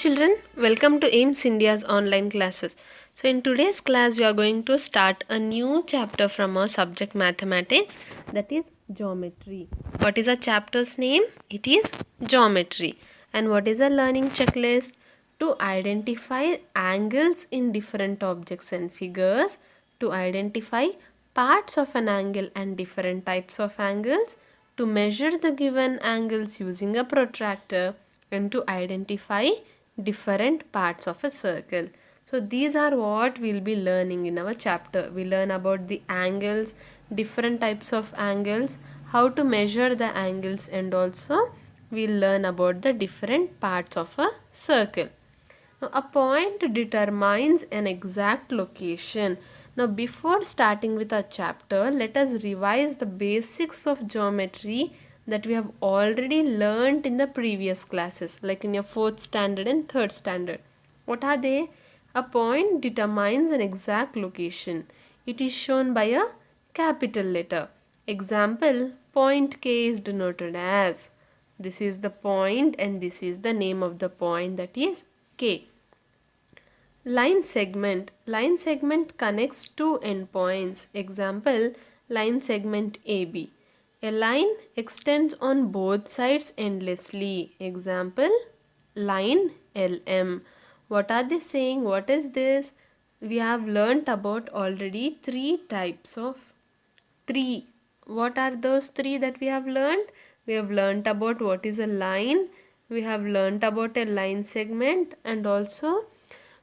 children, welcome to AIMS India's online classes. So in today's class we are going to start a new chapter from our subject mathematics, that is geometry. What is our chapter's name? It is geometry. And what is a learning checklist? To identify angles in different objects and figures, to identify parts of an angle and different types of angles, to measure the given angles using a protractor, and to identify different parts of a circle. So these are what we'll be learning in our chapter. We learn about the angles, different types of angles, how to measure the angles, and also we'll learn about the different parts of a circle. Now, a point determines an exact location. Now, before starting with our chapter, let us revise the basics of geometry that we have already learnt in the previous classes, like in your 4th standard and 3rd standard. What are they? A point determines an exact location. It is shown by a capital letter. Example, point K is denoted as. This is the point and this is the name of the point, that is K. Line segment. Line segment connects two endpoints. Example, line segment AB. A line extends on both sides endlessly. Example, line LM. What are they saying? What is this? We have learnt about already three. What are those three that we have learnt? We have learnt about what is a line. We have learnt about a line segment, and also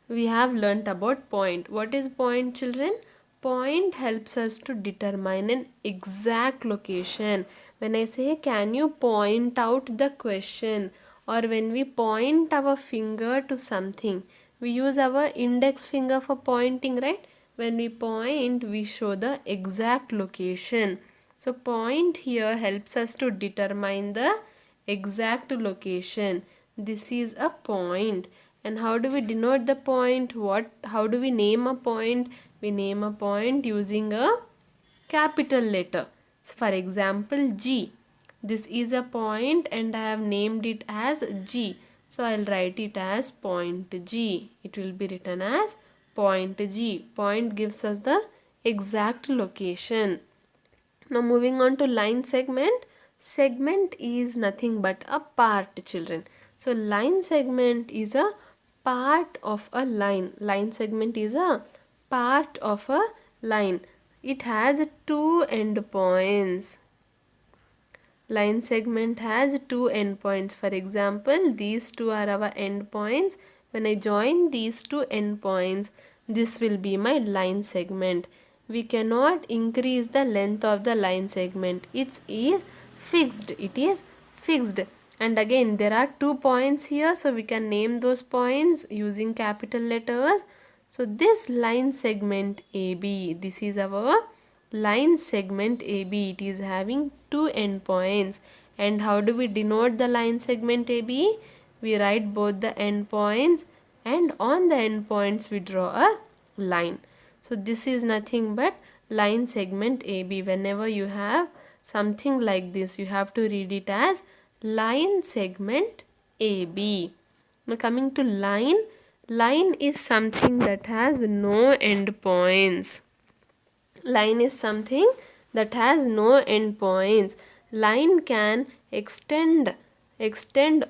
we have learnt about point. What is point, children? Point helps us to determine an exact location. When I say, can you point out the question, or when we point our finger to something, we use our index finger for pointing, right? When we point, we show the exact location. So point here helps us to determine the exact location. This is a point. And how do we denote the point? How do we name a point? We name a point using a capital letter. So for example, G. This is a point and I have named it as G. So I'll write it as point G. It will be written as point G. Point gives us the exact location. Now moving on to line segment. Segment is nothing but a part, children. So line segment is a part of a line. Line segment is a part of a line. It has two endpoints. Line segment has two endpoints. For example, these two are our endpoints. When I join these two endpoints, this will be my line segment. We cannot increase the length of the line segment. It is fixed. It is fixed. And again, there are 2 points here, so we can name those points using capital letters. So this line segment AB, this is our line segment AB. It is having 2 endpoints. And how do we denote the line segment AB? We write both the endpoints, and on the endpoints we draw a line. So this is nothing but line segment AB. Whenever you have something like this, you have to read it as line segment AB. Now coming to line. Line is something that has no endpoints. Line is something that has no endpoints. Line can extend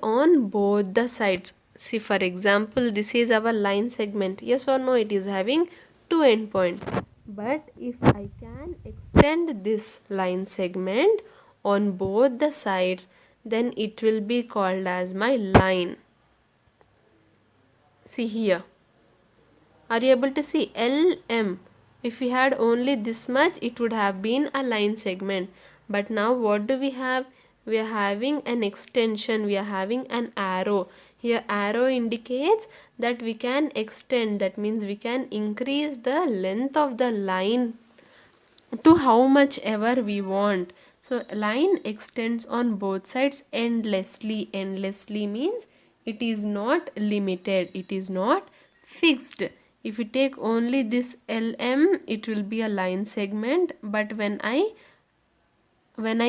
on both the sides. See, for example, this is our line segment. Yes or no, it is having two endpoints. But if I can extend this line segment on both the sides, then it will be called as my line. See here. Are you able to see? LM. If we had only this much, it would have been a line segment. But now what do we have? We are having an extension. We are having an arrow. Here arrow indicates that we can extend. That means we can increase the length of the line to how much ever we want. So line extends on both sides endlessly. Endlessly means it is not limited. It is not fixed. If you take only this LM, it will be a line segment. But when I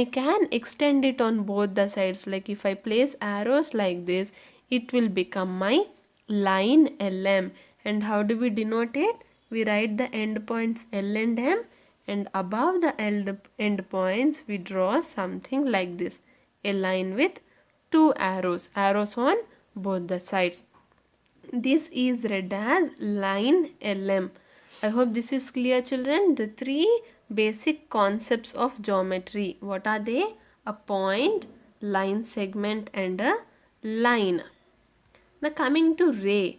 can extend it on both the sides, like if I place arrows like this, it will become my line LM. And how do we denote it? We write the endpoints L and M, and above the endpoints we draw something like this, a line with two arrows on both the sides. This is read as line LM. I hope this is clear, children. The three basic concepts of geometry. What are they? A point, line segment, and a line. Now coming to ray.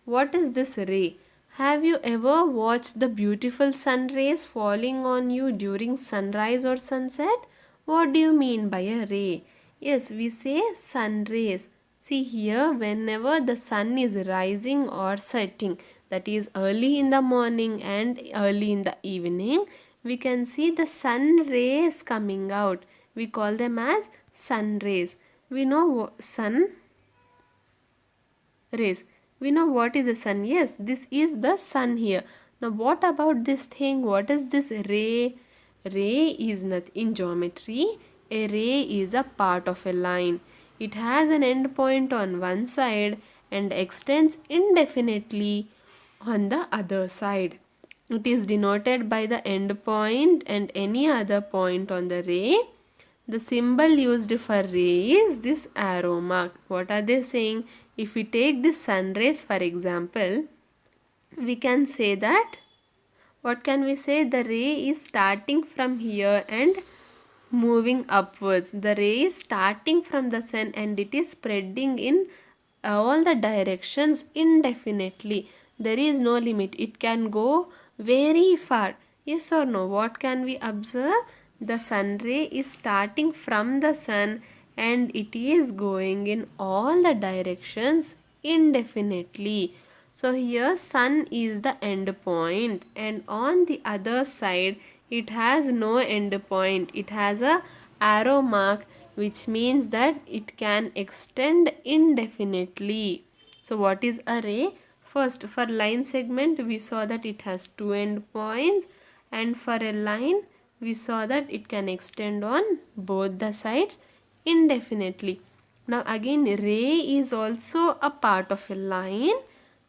What is this ray? Have you ever watched the beautiful sun rays falling on you during sunrise or sunset? What do you mean by a ray? Yes, we say sun rays. See here, whenever the sun is rising or setting, that is early in the morning and early in the evening, we can see the sun rays coming out. We call them as sun rays. We know sun rays. We know what is a sun. Yes, this is the sun here. Now what about this thing? What is this ray? Ray is not in geometry. A ray is a part of a line. It has an end point on one side and extends indefinitely on the other side. It is denoted by the end point and any other point on the ray. The symbol used for ray is this arrow mark. What are they saying? If we take this sun rays for example, we can say that, what can we say? The ray is starting from here and moving upwards. The ray is starting from the sun and it is spreading in all the directions indefinitely. There is no limit. It can go very far. Yes or no? What can we observe? The sun ray is starting from the sun and it is going in all the directions indefinitely. So here sun is the end point and on the other side it has no end point. It has a arrow mark, which means that it can extend indefinitely. So what is a ray? First, for line segment we saw that it has two end points, and for a line we saw that it can extend on both the sides indefinitely. Now again, ray is also a part of a line,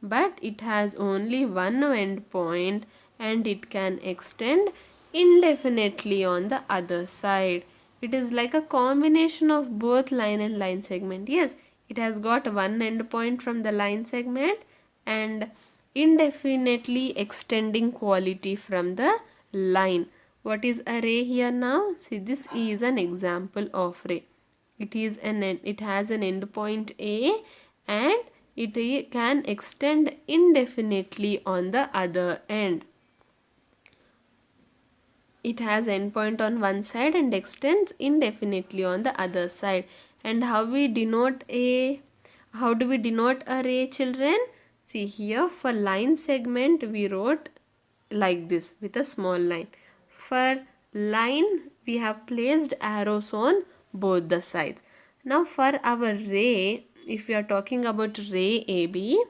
but it has only one end point and it can extend indefinitely on the other side. It is like a combination of both line and line segment. Yes, it has got one end point from the line segment and indefinitely extending quality from the line. What is a ray here now? See, this is an example of ray. It has an end point A and it can extend indefinitely on the other end. It has endpoint on one side and extends indefinitely on the other side. And how do we denote a ray, children? See here, for line segment we wrote like this with a small line. For line we have placed arrows on both the sides. Now for our ray, if we are talking about ray AB,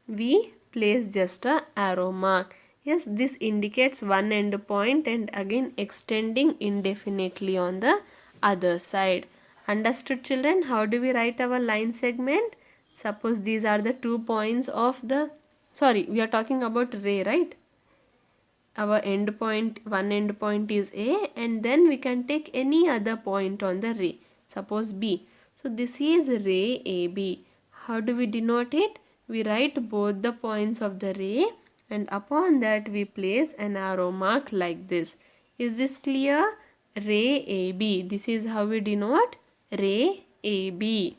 we place just a arrow mark. Yes, this indicates one end point and again extending indefinitely on the other side. Understood, children? How do we write our line segment? Suppose these are the 2 points of the, sorry, we are talking about ray, right? Our end point, one end point is A and then we can take any other point on the ray. Suppose B. So this is ray AB. How do we denote it? We write both the points of the ray and upon that we place an arrow mark like this. Is this clear? Ray AB. This is how we denote ray AB.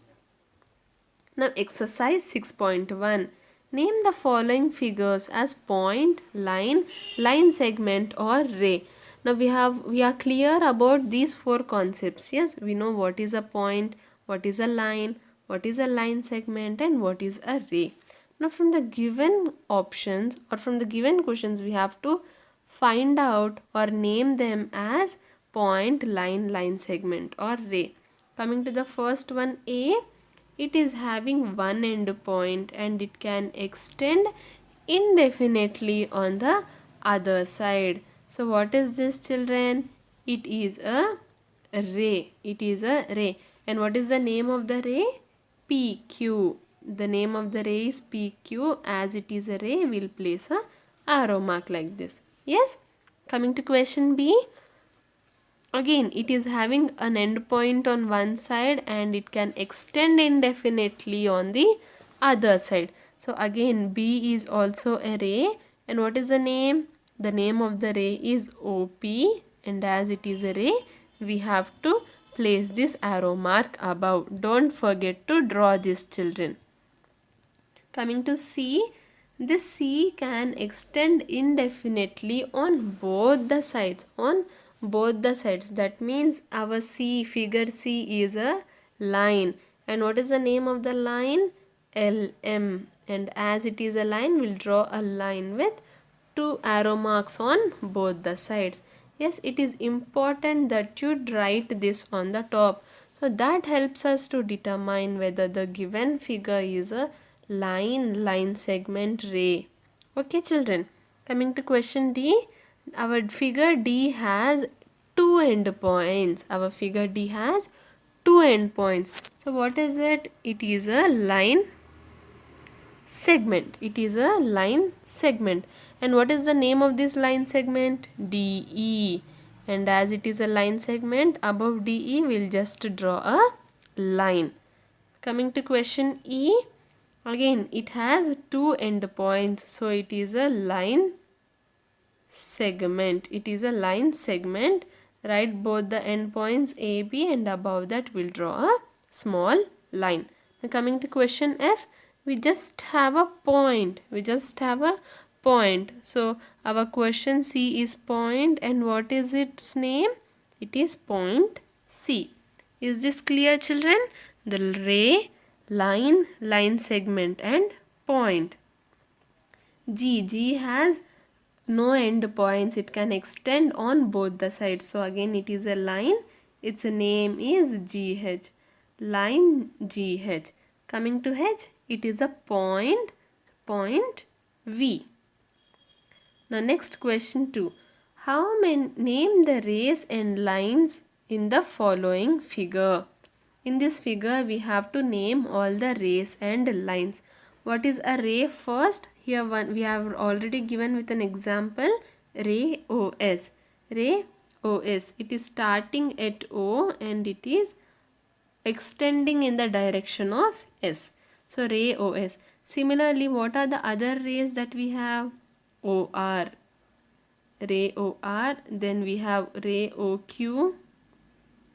Now exercise 6.1. Name the following figures as point, line, line segment or ray. Now we are clear about these four concepts. Yes, we know what is a point, what is a line, what is a line segment and what is a ray. Now from the given options or from the given questions we have to find out or name them as point, line, line segment or ray. Coming to the first one, A. It is having one end point and it can extend indefinitely on the other side. So what is this, children? It is a ray. It is a ray. And what is the name of the ray? PQ. the name of the ray is PQ. As it is a ray, we'll place a arrow mark like this. Yes. Coming to question B. Again, it is having an end point on one side and it can extend indefinitely on the other side. So again, B is also a ray. And what is the name? The name of the ray is OP, and as it is a ray, we have to place this arrow mark above. Don't forget to draw this, children. Coming to C, this C can extend indefinitely on both the sides. That means our C, figure C is a line. And what is the name of the line? LM. And as it is a line, we'll draw a line with 2 arrow marks on both the sides. Yes, it is important that you write this on the top. So that helps us to determine whether the given figure is a line segment, ray. Okay, children. Coming to question D. Our figure D has 2 endpoints. So what is it? It is a line segment. And what is the name of this line segment? DE. And as it is a line segment, above DE we'll just draw a line. Coming to question E. Again, it has 2 endpoints. So it is a line segment. Write both the endpoints AB, and above that we'll draw a small line. Now coming to question F, we just have a point. So our question C is point, and what is its name? It is point C. Is this clear, children? The ray, line segment, and point. G has no end points. It can extend on both the sides. So again, it is a line. Its name is GH. Line GH. Coming to H, it is a point V. Now next question 2. How many name the rays and lines in the following figure? In this figure, we have to name all the rays and lines. What is a ray first? Here we have already given with an example, ray OS. Ray OS. It is starting at O and it is extending in the direction of S. So ray OS. Similarly, what are the other rays that we have? OR. Ray OR. Then we have ray OQ.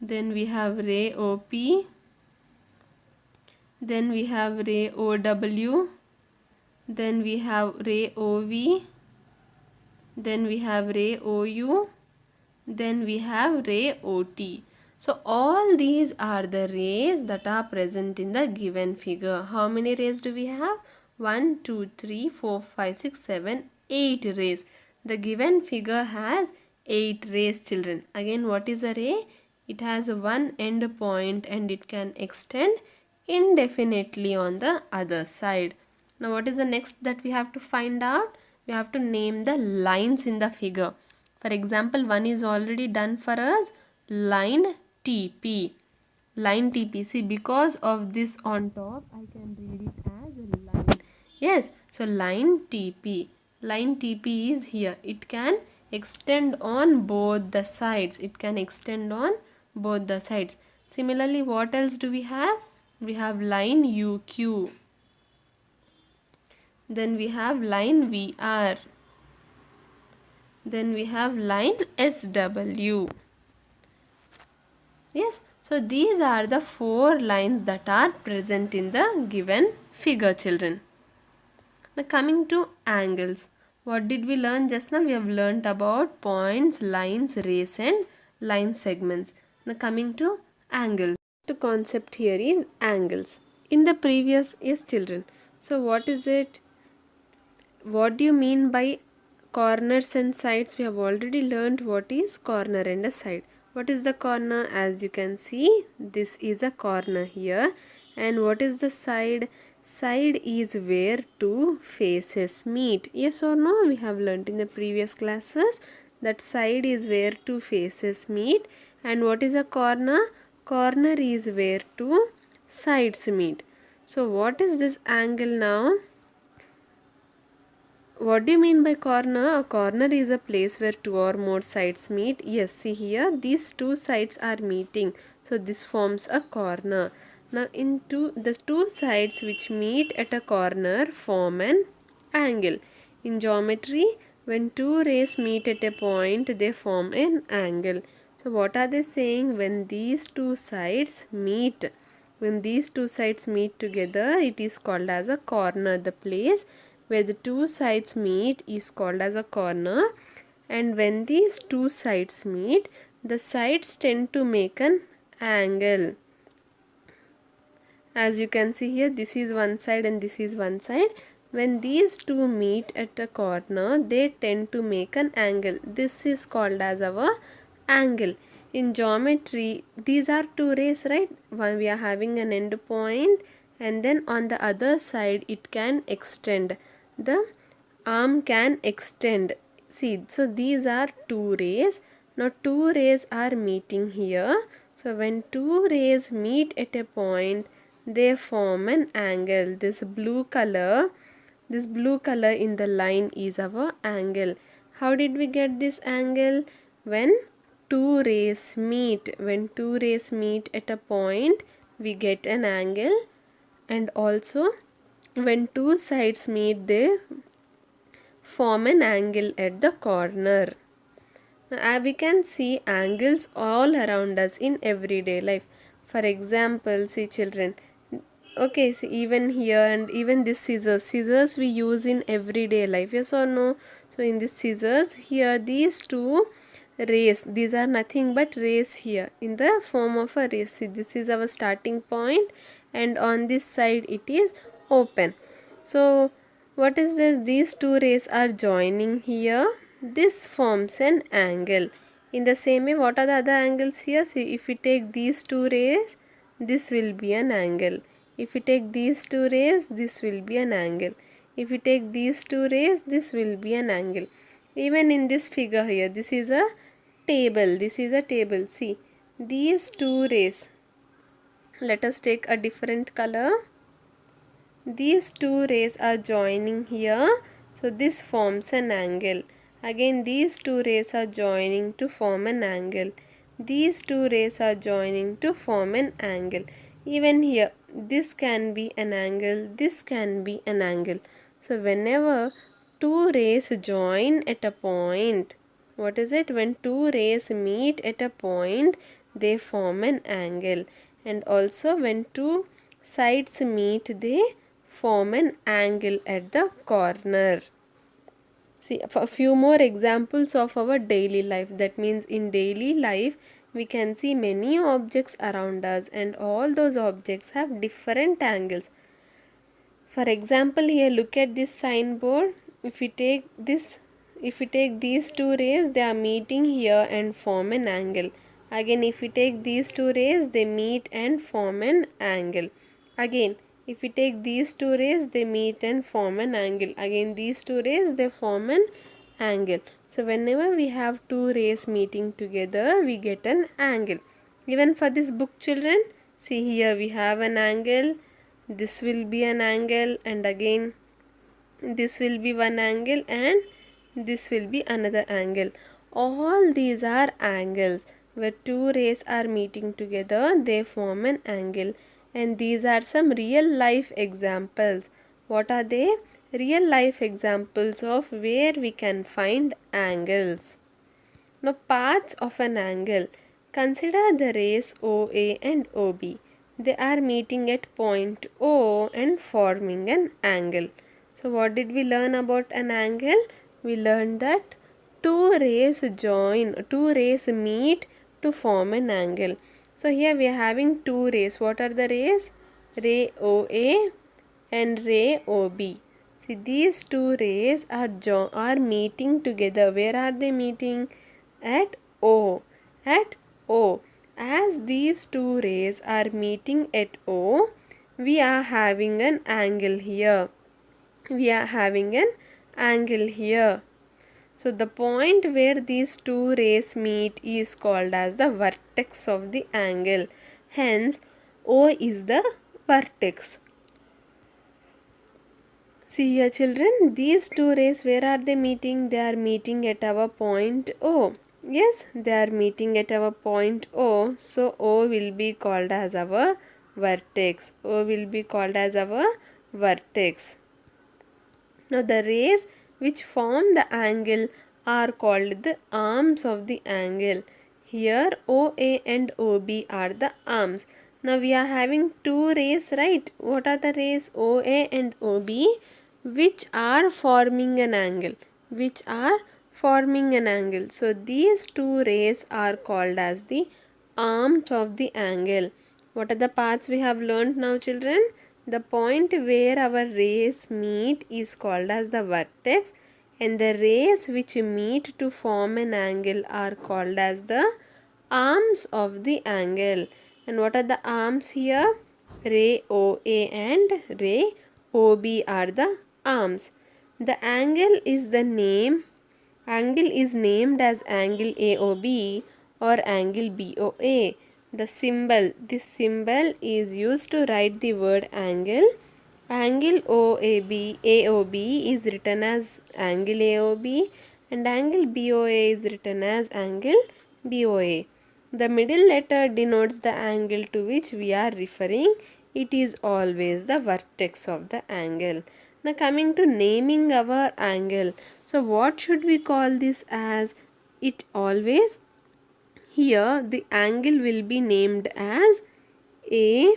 Then we have ray OP. Then we have ray OW. Then we have ray OV. Then we have ray OU. Then we have ray OT. So all these are the rays that are present in the given figure. How many rays do we have? 1, 2, 3, 4, 5, 6, 7, 8 rays. The given figure has 8 rays, children. Again, what is a ray? It has one end point and it can extend indefinitely on the other side. Now what is the next that we have to find out? We have to name the lines in the figure. For example, one is already done for us. Line TP. See, because of this on top, I can read it as a line. Yes, so line TP. Line TP is here. It can extend on both the sides. Similarly, what else do we have? We have line UQ. Then we have line VR. Then we have line SW. Yes, so these are the 4 lines that are present in the given figure, children. Now coming to angles. What did we learn just now? We have learnt about points, lines, rays and line segments. Now coming to angles. The concept here is angles. In the previous, yes children. So what is it? What do you mean by corners and sides? We have already learned what is corner and a side. What is the corner? As you can see, this is a corner here. And what is the side? Side is where two faces meet. Yes or no? We have learnt in the previous classes that side is where two faces meet. And what is a corner? Corner is where two sides meet. So what is this angle now? What do you mean by corner? A corner is a place where two or more sides meet. Yes, see here, these two sides are meeting. So this forms a corner. Now the two sides which meet at a corner form an angle. In geometry, when two rays meet at a point, they form an angle. So what are they saying? When these two sides meet, when these two sides meet together, it is called as a corner. The place where the two sides meet is called as a corner, and when these two sides meet, the sides tend to make an angle. As you can see here, this is one side and this is one side. When these two meet at a corner, they tend to make an angle. This is called as our angle. In geometry, these are two rays, right? One, we are having an end point, and then on the other side it can extend. The arm can extend. See, so these are two rays. Now two rays are meeting here. So when two rays meet at a point, they form an angle. This blue color in the line is our angle. How did we get this angle? When two rays meet. When two rays meet at a point, we get an angle. And also when two sides meet, they form an angle at the corner. We can see angles all around us in everyday life. For example, see children, okay, so even here, and even this scissors we use in everyday life, yes or no? So in this scissors here, these two rays, these are nothing but rays here in the form of a ray. See, this is our starting point, and on this side it is open. So what is this? These two rays are joining here. This forms an angle. In the same way, what are the other angles here? See, if we take these two rays, this will be an angle. If we take these two rays, this will be an angle. If we take these two rays, this will be an angle. Even in this figure here, this is a table. This is a table. See, these two rays. Let us take a different color. These two rays are joining here. So this forms an angle. Again, these two rays are joining to form an angle. These two rays are joining to form an angle. Even here, this can be an angle, this can be an angle. So whenever two rays join at a point, what is it? When two rays meet at a point, they form an angle. And also when two sides meet, they form an angle at the corner. See, a few more examples of our daily life. That means in daily life, we can see many objects around us, and all those objects have different angles. For example, here look at this signboard. If we take these two rays, they are meeting here and form an angle. Again, if we take these two rays, they meet and form an angle. Again, if we take these two rays, they meet and form an angle. Again, these two rays, they form an angle. So whenever we have two rays meeting together, we get an angle. Even for this book, children, see here we have an angle. This will be an angle, and again this will be one angle, and this will be another angle. All these are angles. Where two rays are meeting together, they form an angle. And these are some real life examples. What are they? Real life examples of where we can find angles. Now, parts of an angle. Consider the rays OA and OB. They are meeting at point O and forming an angle. So what did we learn about an angle? We learned that two rays meet to form an angle. So here we are having two rays. What are the rays? Ray OA and ray OB. See, these two rays are meeting together. Where are they meeting? At O. At O. As these two rays are meeting at O, we are having an angle here. We are having an angle here. So the point where these two rays meet is called as the vertex of the angle. Hence, O is the vertex. See here children, these two rays, where are they meeting? They are meeting at our point O. Yes, they are meeting at our point O. So O will be called as our vertex. O will be called as our vertex. Now the rays which form the angle are called the arms of the angle. Here OA and OB are the arms. Now we are having two rays, right? What are the rays OA and OB which are forming an angle? Which are forming an angle. So these two rays are called as the arms of the angle. What are the parts we have learned now children? The point where our rays meet is called as the vertex, and the rays which meet to form an angle are called as the arms of the angle. And what are the arms here? Ray OA and ray OB are the arms. The angle is named as angle AOB or angle BOA. This symbol is used to write the word angle. Angle AOB is written as angle AOB and angle BOA is written as angle BOA. The middle letter denotes the angle to which we are referring. It is always the vertex of the angle. Now coming to naming our angle. So what should we call this as? It always, here the angle will be named as AOB.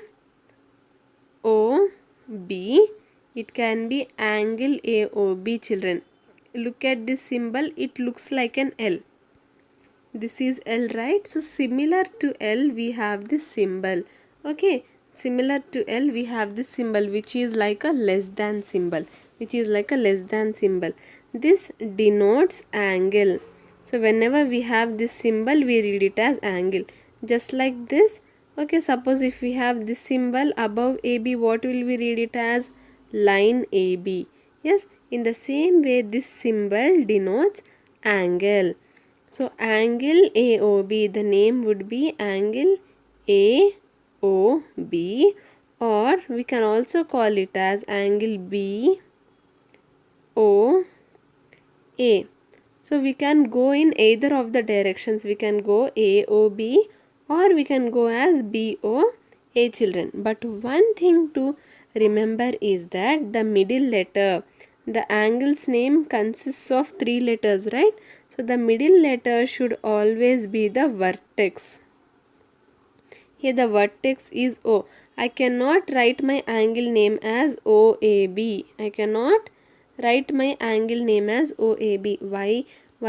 It can be angle AOB children. Look at this symbol, it looks like an L. This is L, right? So similar to L we have this symbol. Okay, similar to L we have this symbol which is like a less than symbol. This denotes angle. So whenever we have this symbol we read it as angle. Just like this. Okay, suppose if we have this symbol above AB, what will we read it as? Line AB. Yes, in the same way this symbol denotes angle. So angle AOB, the name would be angle AOB, or we can also call it as angle BOA. So we can go in either of the directions. We can go AOB or we can go as BOA children. But one thing to remember is that the middle letter, the angle's name consists of three letters, right? So the middle letter should always be the vertex. Here the vertex is O. I cannot write my angle name as OAB. I cannot write my angle name as OAB. Why?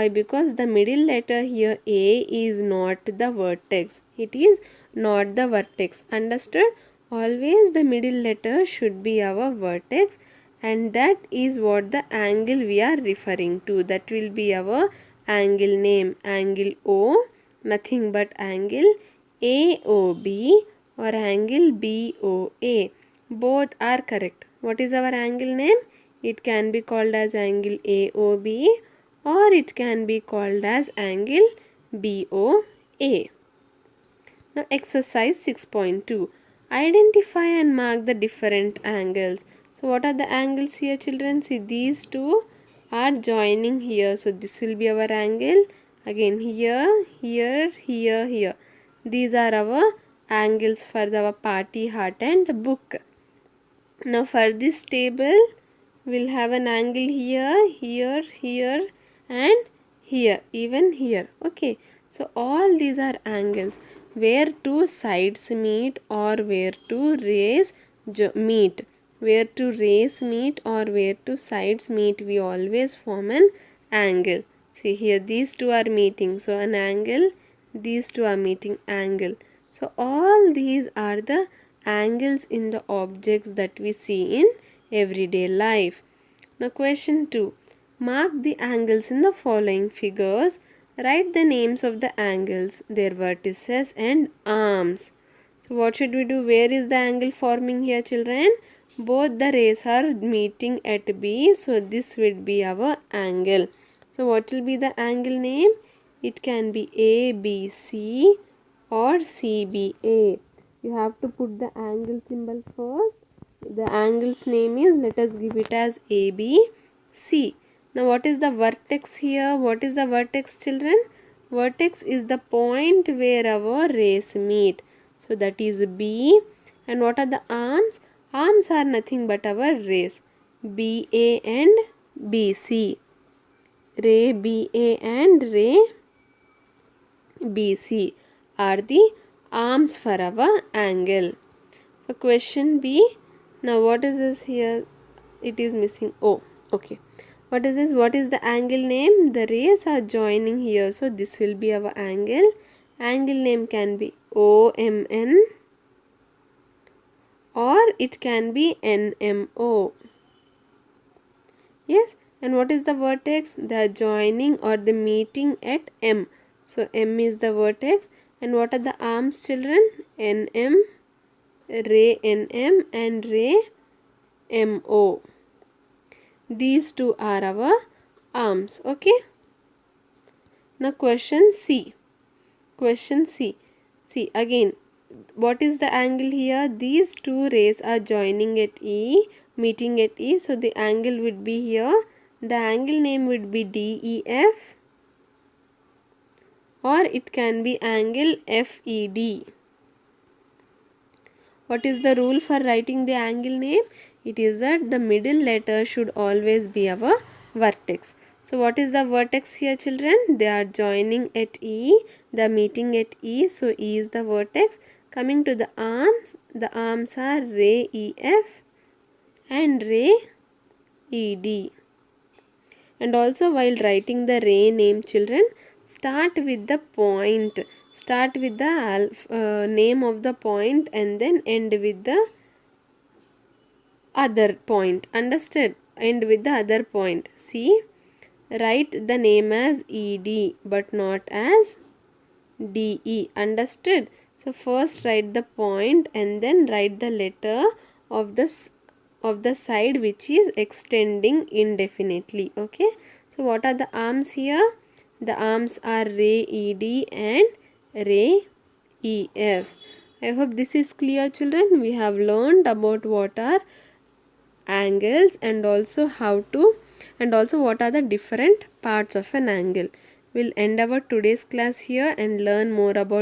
Because the middle letter here A is not the vertex. It is not the vertex. Understood? Always the middle letter should be our vertex, and that is what the angle we are referring to. That will be our angle name. Angle O, nothing but angle AOB or angle BOA. Both are correct. What is our angle name? It can be called as angle AOB or it can be called as angle BOA. Now exercise 6.2. Identify and mark the different angles. So what are the angles here children? See, these two are joining here. So this will be our angle. Again here, here, here, here. These are our angles for our party, heart and book. Now for this table, we'll have an angle here, here, here and here, even here. Okay. So all these are angles where two sides meet or where two rays meet. Where two rays meet or where two sides meet, we always form an angle. See here, these two are meeting. So an angle, these two are meeting, angle. So all these are the angles in the objects that we see in everyday life. Now question 2. Mark the angles in the following figures. Write the names of the angles, their vertices and arms. So what should we do? Where is the angle forming here children? Both the rays are meeting at B. So this would be our angle. So what will be the angle name? It can be ABC or CBA. You have to put the angle symbol first The angle's name is, let us give it as ABC. Now what is the vertex here? What is the vertex, children? Vertex is the point where our rays meet. So that is B. And what are the arms? Arms are nothing but our rays. BA and BC. Ray BA and ray BC are the arms for our angle. For question B, now what is this here? It is missing O. Okay. What is this? What is the angle name? The rays are joining here. So this will be our angle. Angle name can be OMN or it can be NMO. Yes. And what is the vertex? The joining or the meeting at M. So M is the vertex. And what are the arms, children? NM, ray NM and ray MO. These two are our arms. Okay. Now question C. Question C. See again, what is the angle here? These two rays are joining at E, meeting at E. So the angle would be here. The angle name would be DEF or it can be angle FED. What is the rule for writing the angle name? It is that the middle letter should always be our vertex. So what is the vertex here, children? They are joining at E, they are meeting at E. So E is the vertex. Coming to the arms are ray EF and ray ED. And also while writing the ray name, children, start with the point. Start with the name of the point and then end with the other point. Understood? End with the other point. See, write the name as ED but not as DE. Understood? So first write the point and then write the letter of the side which is extending indefinitely. Okay. So what are the arms here? The arms are ray ED and ray EF. I hope this is clear, children. We have learned about what are angles and also what are the different parts of an angle. We'll end our today's class here and learn more about